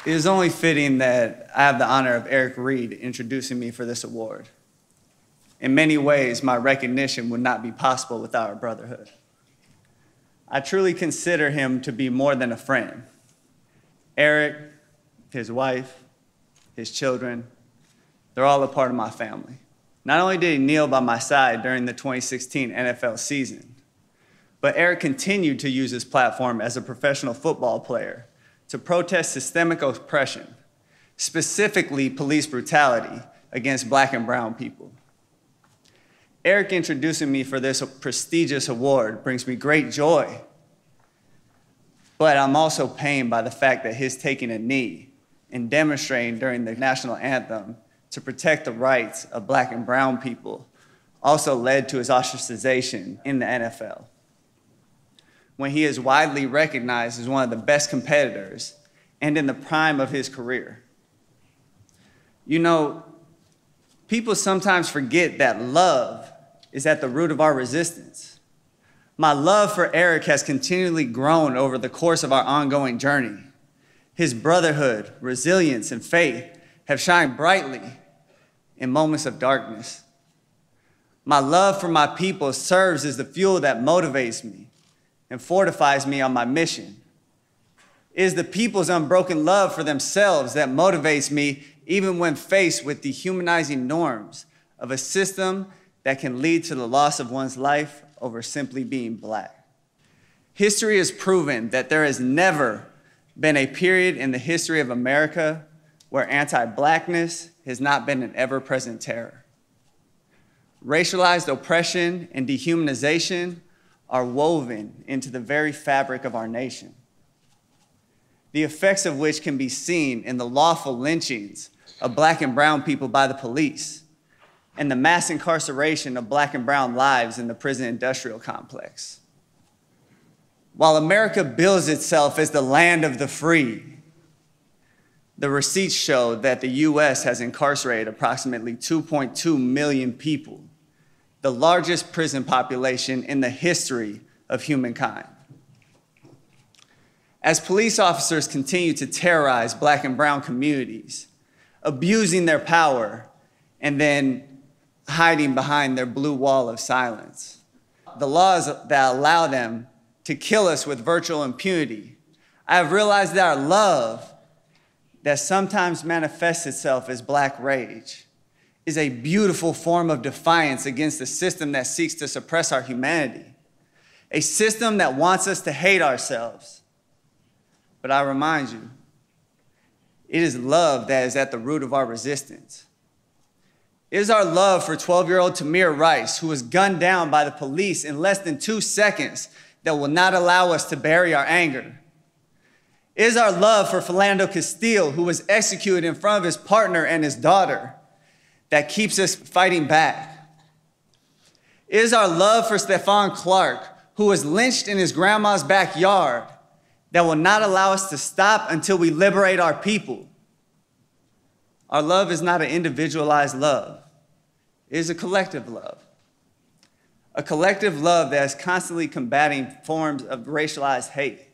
It is only fitting that I have the honor of Reid introducing me for this award. In many ways, my recognition would not be possible without our brotherhood. I truly consider him to be more than a friend. Eric, his wife, his children, they're all a part of my family. Not only did he kneel by my side during the 2016 NFL season, but Eric continued to use his platform as a professional football player to protest systemic oppression, specifically police brutality against Black and brown people. Eric introducing me for this prestigious award brings me great joy, but I'm also pained by the fact that his taking a knee and demonstrating during the national anthem to protect the rights of Black and brown people also led to his ostracization in the NFL, when he is widely recognized as one of the best competitors and in the prime of his career. You know, people sometimes forget that love is at the root of our resistance. My love for Eric has continually grown over the course of our ongoing journey. His brotherhood, resilience, and faith have shined brightly in moments of darkness. My love for my people serves as the fuel that motivates me and fortifies me on my mission. It is the people's unbroken love for themselves that motivates me even when faced with dehumanizing norms of a system that can lead to the loss of one's life over simply being Black. History has proven that there has never been a period in the history of America where anti-Blackness has not been an ever-present terror. Racialized oppression and dehumanization are woven into the very fabric of our nation, the effects of which can be seen in the lawful lynchings of Black and brown people by the police and the mass incarceration of Black and brown lives in the prison industrial complex. While America bills itself as the land of the free, the receipts show that the US has incarcerated approximately 2.2 million people, the largest prison population in the history of humankind. As police officers continue to terrorize Black and brown communities, abusing their power and then hiding behind their blue wall of silence, the laws that allow them to kill us with virtual impunity, I have realized that our love that sometimes manifests itself as Black rage is a beautiful form of defiance against a system that seeks to suppress our humanity, a system that wants us to hate ourselves. But I remind you, it is love that is at the root of our resistance. It is our love for 12-year-old Tamir Rice, who was gunned down by the police in less than 2 seconds, that will not allow us to bury our anger. It is our love for Philando Castile, who was executed in front of his partner and his daughter, that keeps us fighting back. It is our love for Stephon Clark, who was lynched in his grandma's backyard, that will not allow us to stop until we liberate our people. Our love is not an individualized love. It is a collective love. A collective love that is constantly combating forms of racialized hate.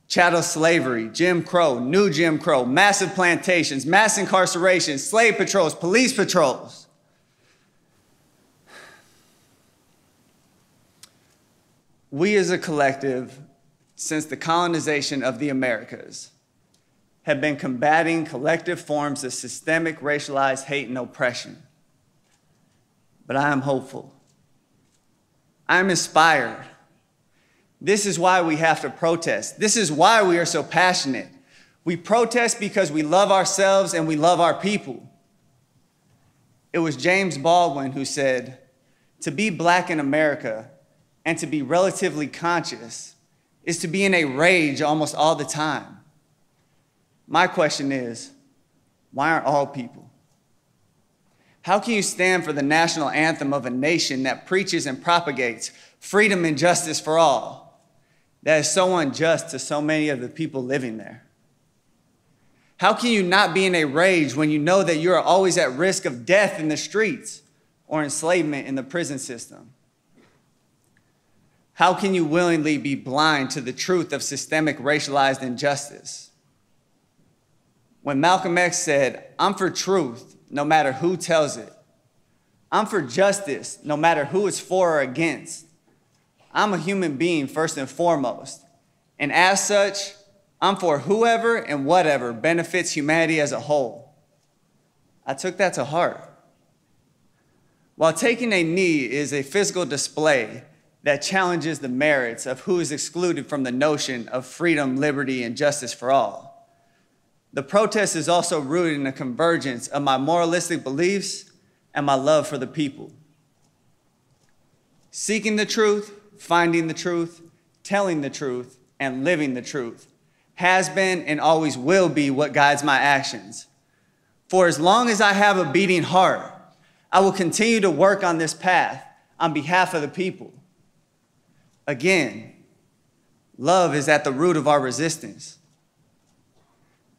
Chattel slavery, Jim Crow, new Jim Crow, massive plantations, mass incarceration, slave patrols, police patrols. We as a collective, since the colonization of the Americas, have been combating collective forms of systemic racialized hate and oppression. But I am hopeful. I am inspired. This is why we have to protest. This is why we are so passionate. We protest because we love ourselves and we love our people. It was James Baldwin who said, "To be Black in America and to be relatively conscious is to be in a rage almost all the time." My question is, why aren't all people? How can you stand for the national anthem of a nation that preaches and propagates freedom and justice for all, that is so unjust to so many of the people living there? How can you not be in a rage when you know that you are always at risk of death in the streets or enslavement in the prison system? How can you willingly be blind to the truth of systemic racialized injustice? when Malcolm X said, "I'm for truth, no matter who tells it. I'm for justice, no matter who it's for or against. I'm a human being first and foremost, and as such, I'm for whoever and whatever benefits humanity as a whole." I took that to heart. While taking a knee is a physical display that challenges the merits of who is excluded from the notion of freedom, liberty, and justice for all, the protest is also rooted in a convergence of my moralistic beliefs and my love for the people. Seeking the truth, finding the truth, telling the truth, and living the truth has been and always will be what guides my actions. For as long as I have a beating heart, I will continue to work on this path on behalf of the people. Again, love is at the root of our resistance.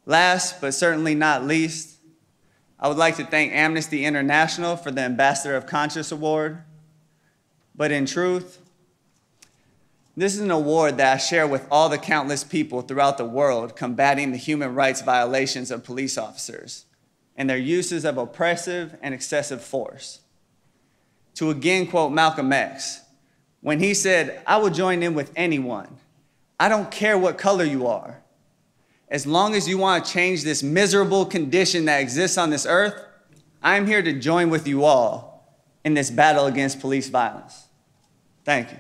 Last, but certainly not least, I would like to thank Amnesty International for the Ambassador of Conscience Award. But in truth, this is an award that I share with all the countless people throughout the world combating the human rights violations of police officers and their uses of oppressive and excessive force. To again quote Malcolm X, when he said, "I will join in with anyone. I don't care what color you are. As long as you want to change this miserable condition that exists on this earth, I'm here to join with you all in this battle against police violence." Thank you.